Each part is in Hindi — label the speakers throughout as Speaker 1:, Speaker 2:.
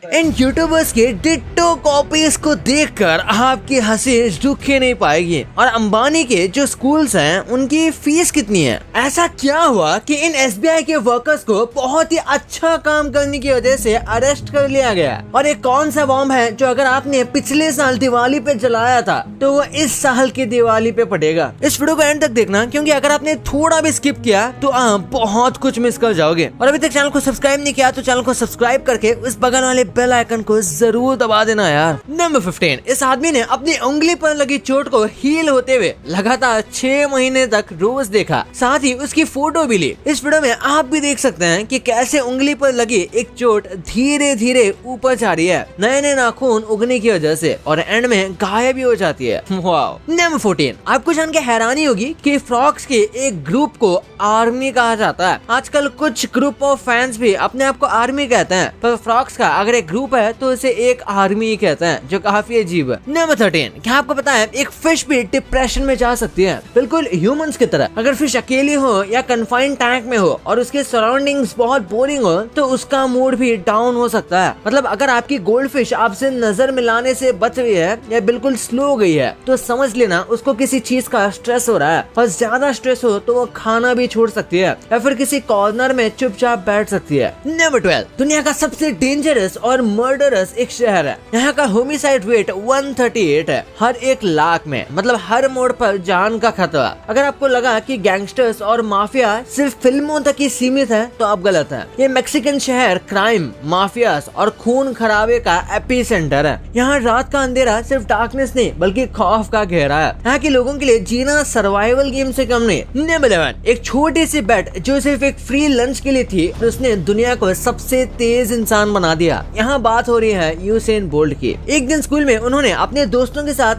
Speaker 1: इन यूट्यूबर्स के डिट्टो कॉपीज को देखकर आपकी हंसी रुक ही नहीं पाएगी। और अंबानी के जो स्कूल्स हैं उनकी फीस कितनी है? ऐसा क्या हुआ कि इन एसबीआई के वर्कर्स को बहुत ही अच्छा काम करने की वजह से अरेस्ट कर लिया गया? और एक कौन सा बॉम्ब है जो अगर आपने पिछले साल दिवाली पे जलाया था तो वो इस साल की दिवाली पे फटेगा? इस वीडियो को एंड तक देखना, क्योंकि अगर आपने थोड़ा भी स्किप किया तो आप बहुत कुछ मिस कर जाओगे। और अभी तक चैनल को सब्सक्राइब नहीं किया तो चैनल को सब्सक्राइब करके उस बगल वाले बेल आइकन को जरूर दबा देना यार। नंबर 15, इस आदमी ने अपनी उंगली पर लगी चोट को हील होते हुए लगातार 6 महीने तक रोज देखा, साथ ही उसकी फोटो भी ली। इस वीडियो में आप भी देख सकते हैं कि कैसे उंगली पर लगी एक चोट धीरे धीरे ऊपर जा रही है नए नए नाखून उगने की वजह से, और एंड में गायब भी हो जाती है। वाओ। नंबर 14, आपको जान के हैरानी होगी कि फ्रॉक्स के एक ग्रुप को आर्मी कहा जाता है। आजकल कुछ ग्रुप ऑफ फैंस भी अपने आप को आर्मी कहते हैं, पर फ्रॉक्स का अगर एक ग्रुप है तो इसे एक आर्मी ही कहते हैं, जो काफी अजीब है। नंबर 13, क्या आपको पता है एक फिश भी डिप्रेशन में जा सकती है, बिल्कुल ह्यूमंस की तरह। अगर फिश अकेली हो या कन्फाइंड टैंक में हो और उसके सराउंडिंग्स बहुत बोरिंग हो तो उसका मूड भी डाउन हो सकता है। मतलब अगर आपकी गोल्ड फिश आपसे नजर मिलाने से बच रही है या बिल्कुल स्लो हो गई है तो समझ लेना उसको किसी चीज का स्ट्रेस हो रहा है, और ज्यादा स्ट्रेस हो तो वो खाना भी छोड़ सकती है या फिर किसी कॉर्नर में चुपचाप बैठ सकती है। नंबर 12, दुनिया का सबसे डेंजरस और मर्डरस एक शहर है। यहाँ का होमिसाइड रेट 138 है हर 1 लाख में, मतलब हर मोड़ पर जान का खतरा। अगर आपको लगा कि गैंगस्टर्स और माफिया सिर्फ फिल्मों तक ही सीमित है तो आप गलत है। ये मैक्सिकन शहर क्राइम, माफियास और खून खराबे का एपी सेंटर है। यहाँ रात का अंधेरा सिर्फ डार्कनेस नहीं बल्कि खौफ का घेरा है। यहाँ के लोगों के लिए जीना सर्वाइवल गेम से कम नहीं। नंबर 11, एक छोटी सी बेट जो सिर्फ एक फ्री लंच के लिए थी, उसने दुनिया को सबसे तेज इंसान बना दिया। यहाँ बात हो रही है यूसेन बोल्ट की। एक दिन स्कूल में उन्होंने अपने दोस्तों के साथ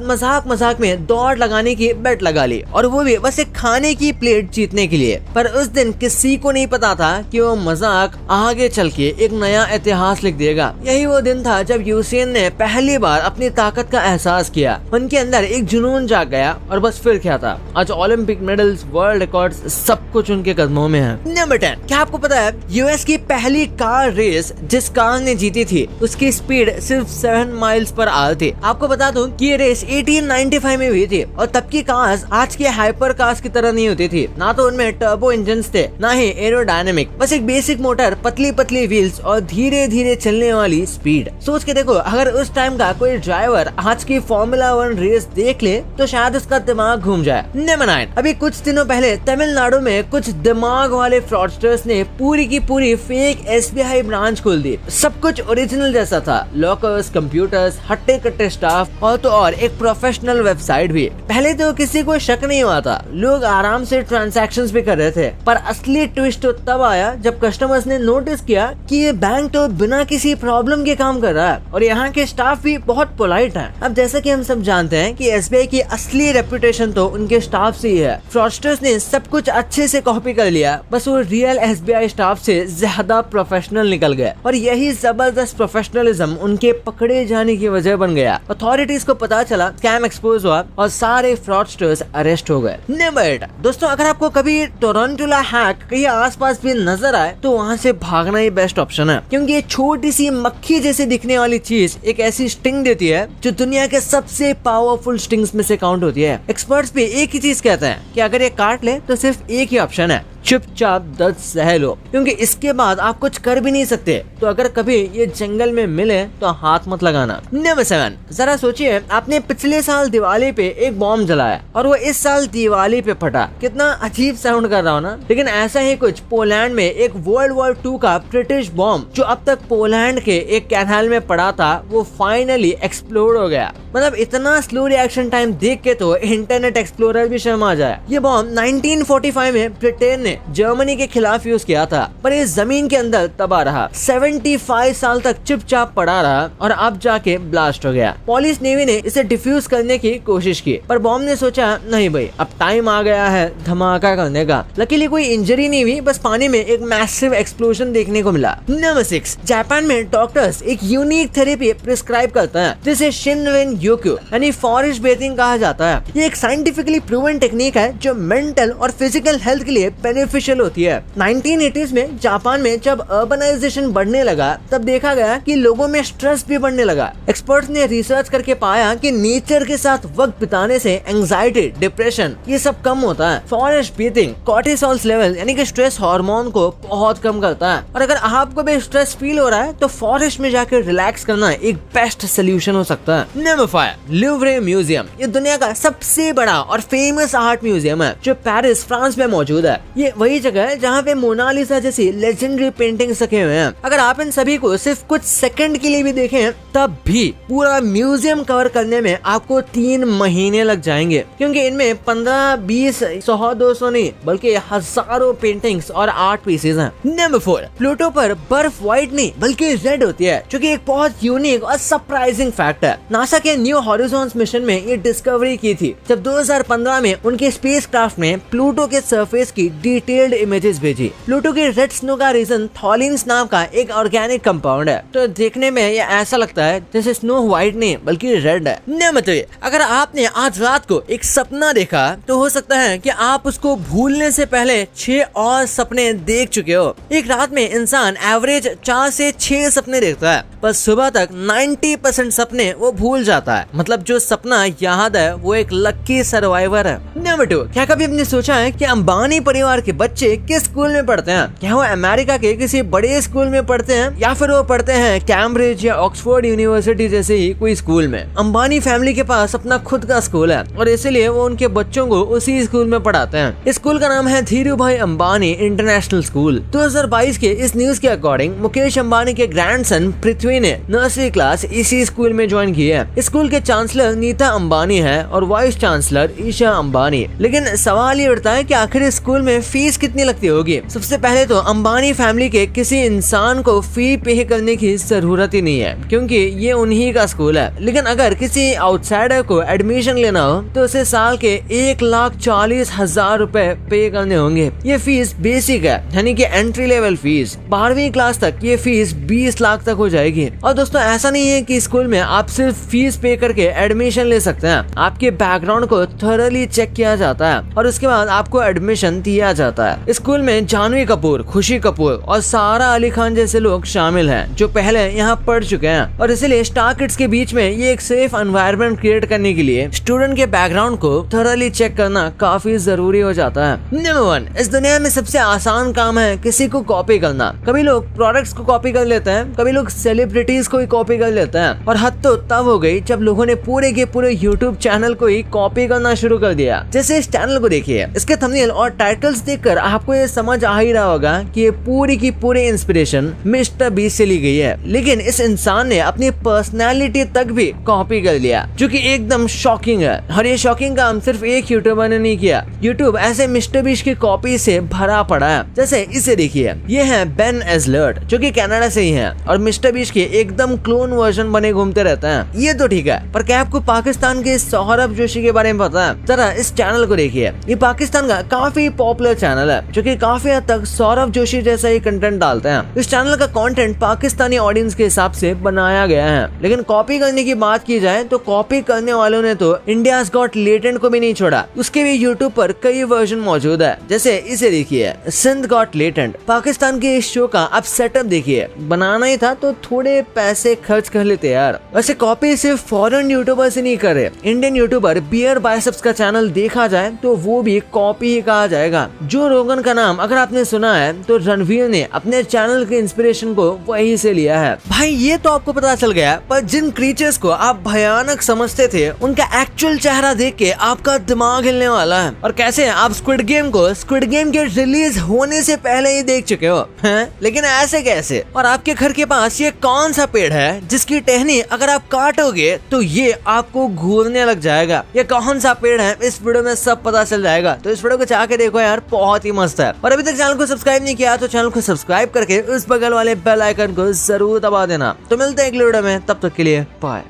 Speaker 1: मजाक में दौड़ लगाने की बेट लगा ली, और वो भी बस एक खाने की प्लेट जीतने के लिए। पर उस दिन किसी को नहीं पता था कि वो मजाक आगे चल के एक नया इतिहास लिख देगा। यही वो दिन था जब यूसेन ने पहली बार अपनी ताकत का एहसास किया। उनके अंदर एक जुनून जाग गया, और बस फिर क्या था, आज ओलंपिक मेडल्स, वर्ल्ड रिकॉर्ड्स, सब कुछ उनके कदमों में है। नंबर 10, क्या आपको पता है यूएस की पहली कार रेस जिस कार ने जीती थी उसकी स्पीड सिर्फ 7 माइल्स पर आवर थी। आपको बता दूं कि ये रेस 1895 में हुई थी, और तब की कार्स आज के हाइपर कार्स की तरह नहीं होती थी। ना तो उनमें टर्बो इंजन थे, ना ही एरोडायनेमिक, बस एक बेसिक मोटर, पतली पतली व्हील्स और धीरे धीरे चलने वाली स्पीड। सोच के देखो, अगर उस टाइम का कोई ड्राइवर आज की फॉर्मूला 1 रेस देख ले तो शायद उसका दिमाग घूम जाए। नंबर 9, अभी कुछ दिनों पहले तमिलनाडु में कुछ दिमाग वाले फ्रॉडस्टर्स ने पूरी की पूरी फेक एसबीआई ब्रांच खोल दी। सब कुछ ओरिजिनल जैसा था, लॉकर्स, कंप्यूटर्स, हट्टे कट्टे स्टाफ और तो और एक प्रोफेशनल वेबसाइट भी। पहले तो किसी को शक नहीं हुआ था, लोग आराम से ट्रांजैक्शंस भी कर रहे थे। पर असली ट्विस्ट तो तब आया जब कस्टमर्स ने नोटिस किया कि ये बैंक तो बिना किसी प्रॉब्लम के काम कर रहा है, और यहाँ के स्टाफ भी बहुत पोलाइट हैं। अब जैसा कि हम सब जानते हैं कि एसबीआई की असली रेपुटेशन तो उनके स्टाफ से ही है। फ्रॉडस्टर्स ने सब कुछ अच्छे से कॉपी कर लिया, बस वो रियल एसबीआई स्टाफ से ज्यादा प्रोफेशनल निकल गए, और यही जबरदस्त प्रोफेशनलिज्म उनके पकड़े जाने की वजह बन गया। अथॉरिटीज को पता चला, स्कैम एक्सपोज हुआ और सारे फ्रॉडस्टर्स अरेस्ट हो गए। नंबर 8, दोस्तों अगर आपको कभी टोरंटुला हैक कहीं आसपास भी नजर आए तो वहाँ से भागना ही बेस्ट ऑप्शन है, क्योंकि ये छोटी सी मक्खी जैसी दिखने वाली चीज एक ऐसी स्टिंग देती है जो दुनिया के सबसे पावरफुल स्टिंग्स में से काउंट होती है। एक्सपर्ट्स भी एक ही चीज कहते हैं कि अगर ये काट ले तो सिर्फ एक ही ऑप्शन है, चुपचाप दर्द सह लो, क्योंकि इसके बाद आप कुछ कर भी नहीं सकते। तो अगर कभी ये जंगल में मिले तो हाथ मत लगाना। नंबर 7, जरा सोचिए, आपने पिछले साल दिवाली पे एक बॉम्ब जलाया और वो इस साल दिवाली पे फटा। कितना अजीब साउंड कर रहा हो ना? लेकिन ऐसा ही कुछ पोलैंड में एक वर्ल्ड वॉर 2 का ब्रिटिश बॉम्ब जो अब तक पोलैंड के एक कैनाल में पड़ा था, वो फाइनली एक्सप्लोड हो गया। मतलब इतना स्लो रिएक्शन टाइम देख के तो इंटरनेट एक्सप्लोरर भी शर्मा जाए। ये बॉम्ब 1945 में ब्रिटेन ने जर्मनी के खिलाफ यूज किया था, पर ये जमीन के अंदर तबाह रहा। 75 साल तक चुपचाप पड़ा रहा और अब जाके ब्लास्ट हो गया। पुलिस नेवी ने इसे डिफ्यूज करने की कोशिश की, पर बॉम्ब ने सोचा नहीं भाई, अब टाइम आ गया है धमाका करने का। लकीली कोई इंजरी नहीं हुई, बस पानी में एक मैसिव एक्सप्लोजन देखने को मिला। नंबर 6, जापान में डॉक्टर्स एक यूनिक थेरेपी प्रिस्क्राइब करते हैं जिसे शिनरेन योक्यू यानी फॉरेस्ट बेथिंग कहा जाता है। ये एक साइंटिफिकली प्रूवन टेक्निक है जो मेंटल और फिजिकल हेल्थ के लिए बेनिफिशियल होती है। 1980s में जापान में जब अर्बनाइजेशन बढ़ने लगा तब देखा गया कि लोगों में स्ट्रेस भी बढ़ने लगा। एक्सपर्ट्स ने रिसर्च करके पाया कि नेचर के साथ वक्त बिताने से एंजाइटी, डिप्रेशन ये सब कम होता है। फॉरेस्ट ब्रीथिंग कॉर्टिसोल लेवल यानी कि स्ट्रेस हार्मोन को बहुत कम करता है। और अगर आपको भी स्ट्रेस फील हो रहा है तो फॉरेस्ट में जाकर रिलैक्स करना एक बेस्ट सोल्यूशन हो सकता है। Number 5 Louvre museum. ये दुनिया का सबसे बड़ा और फेमस आर्ट म्यूजियम है जो पेरिस फ्रांस में मौजूद है। ये वही जगह है जहाँ पे मोनालिसा जैसी लेजेंडरी पेंटिंग्स रखे हुए हैं। अगर आप इन सभी को सिर्फ कुछ सेकंड के लिए भी देखें तब भी पूरा म्यूजियम कवर करने में आपको 3 महीने लग जाएंगे, क्योंकि इनमें 15, 20, 100, 200 नहीं बल्कि हजारों पेंटिंग्स और आर्ट पीसेज हैं। नंबर 4 प्लूटो पर बर्फ व्हाइट नहीं बल्कि रेड होती है, जो कि एक बहुत यूनिक और सरप्राइजिंग फैक्ट है। नासा के न्यू हॉरिजॉन्स मिशन में ये डिस्कवरी की थी जब 2015 में उनके स्पेसक्राफ्ट में प्लूटो के सरफेस की डिटेल्ड इमेजेस भेजी। प्लूटो के रेड स्नो का रीजन थॉलिन्स नाम का एक ऑर्गेनिक कंपाउंड है, तो देखने में ये ऐसा लगता है जैसे स्नो व्हाइट नहीं बल्कि रेड है। नंबर 3 अगर आपने आज रात को एक सपना देखा तो हो सकता है कि आप उसको भूलने से पहले 6 और सपने देख चुके हो। एक रात में इंसान एवरेज 4 से 6 सपने देखता है, पर सुबह तक 90% सपने वो भूल जाता है। मतलब जो सपना याद है वो एक लकी सर्वाइवर है। नंबर 2 क्या कभी आपने सोचा है कि अंबानी परिवार के बच्चे किस स्कूल में पढ़ते हैं? क्या वो अमेरिका के किसी बड़े स्कूल में पढ़ते हैं या फिर वो पढ़ते हैं कैम्ब्रिज या ऑक्सफोर्ड यूनिवर्सिटी जैसे ही कोई स्कूल में? अंबानी फैमिली के पास अपना खुद का स्कूल है और इसीलिए वो उनके बच्चों को उसी स्कूल में पढ़ाते हैं। इस स्कूल का नाम है धीरू भाई अंबानी इंटरनेशनल स्कूल। 2022 के इस न्यूज के अकॉर्डिंग मुकेश अंबानी के ग्रैंडसन पृथ्वी ने नर्सरी क्लास इसी स्कूल में ज्वाइन की है। स्कूल के चांसलर नीता अंबानी है और वाइस चांसलर ईशा अंबानी। लेकिन सवाल ये उठता है कि आखिर स्कूल में फीस कितनी लगती होगी? सबसे पहले तो अंबानी फैमिली के किसी इंसान को फी पे करने की जरूरत ही नहीं है, क्योंकि ये उन्हीं का स्कूल है। लेकिन अगर किसी आउटसाइडर को एडमिशन लेना हो तो उसे साल के 1,40,000 रुपए पे करने होंगे। ये फीस बेसिक है, यानी कि एंट्री लेवल फीस। 12वीं क्लास तक ये फीस 20 लाख तक हो जाएगी। और दोस्तों ऐसा नहीं है कि स्कूल में आप सिर्फ फीस पे करके एडमिशन ले सकते हैं। आपके बैकग्राउंड को थॉरली चेक किया जाता है और उसके बाद आपको एडमिशन दिया जाता है। स्कूल में जानवी कपूर, खुशी कपूर और सारा अली खान जैसे लोग शामिल हैं जो पहले यहाँ पढ़ चुके हैं। और इसीलिए स्टार किड्स के बीच में ये एक सेफ एनवायरनमेंट क्रिएट करने के लिए स्टूडेंट के बैकग्राउंड को थॉरली चेक करना काफी जरूरी हो जाता है। नंबर 1 इस दुनिया में सबसे आसान काम है किसी को कॉपी करना। कभी लोग प्रोडक्ट्स को कॉपी कर लेते हैं, कभी लोग सेलिब्रिटीज को ही कॉपी कर लेते हैं, और हद तो तब हो गई जब लोगों ने पूरे के पूरे यूट्यूब चैनल को ही कॉपी करना शुरू कर दिया। जैसे इस चैनल को देखिए, इसके थंबनेल और टाइटल्स देखकर आपको ये समझ आ ही रहा होगा कि ये पूरी की पूरी इंस्पिरेशन मिस्टर बीस्ट से ली गई है। लेकिन इस इंसान ने अपनी पर्सनैलिटी तक भी कॉपी कर लिया, जो कि एकदम शॉकिंग है। और ये शॉकिंग काम सिर्फ एक यूट्यूबर ने नहीं किया। यूट्यूब ऐसे मिस्टर बीस्ट की कॉपी से भरा पड़ा है। जैसे इसे देखिए, ये है बेन एजलर्ट जो कि कनाडा से ही है और मिस्टर बीस्ट के एकदम क्लोन वर्जन बने घूमते रहते हैं। ये तो ठीक है, पर क्या आपको पाकिस्तान के सौरभ जोशी के बारे में पता है? जरा इस चैनल को देखिए। ये पाकिस्तान का काफी पॉपुलर चैनल है जो कि काफी हद तक सौरभ जोशी जैसा ही कंटेंट डालते हैं। इस चैनल का कंटेंट पाकिस्तानी ऑडियंस के हिसाब से बनाया गया है। लेकिन कॉपी करने की बात की जाए तो कॉपी करने वालों ने तो इंडियाज गॉट लेटेंट को भी नहीं छोड़ा। उसके भी यूट्यूब पर कई वर्जन मौजूद है। जैसे इसे देखिए, सिंध गॉट लेटेंट। पाकिस्तान के इस शो का आप सेटअप देखिए। बनाना ही था तो थोड़े पैसे खर्च कर लेते यार। वैसे कॉपी सिर्फ फॉरेन यूट्यूबर से नहीं कर रहे। इंडियन यूट्यूबर बियर बाइसेप्स का चैनल देखा जाए तो वो भी कॉपी ही कहा जाएगा। जो रोगन का नाम अगर आपने सुना है तो रणवीर ने अपने चैनल के इंस्पिरेशन को वहीं से लिया है। भाई ये तो आपको पता चल गया, पर जिन क्रीचर्स को आप भयानक समझते थे उनका एक्चुअल चेहरा देख के आपका दिमाग हिलने वाला है। और कैसे आप स्क्विड गेम को स्क्विड गेम के रिलीज होने से पहले ही देख चुके हो हैं? लेकिन ऐसे कैसे? और आपके घर के पास ये कौन सा पेड़ है जिसकी टहनी अगर आप काटोगे तो ये आपको घूरने लग जाएगा? ये कौन सा पेड़ है इस वीडियो में सब पता चल जाएगा। तो इस वीडियो को जाके देखो यार, बहुत ही मस्त है। और अभी तक चैनल को सब्सक्राइब नहीं किया तो चैनल को सब्सक्राइब करके उस बगल वाले बेल आइकन को जरूर दबा देना। तो मिलते हैं अगले वीडियो में, तब तक के लिए बाय।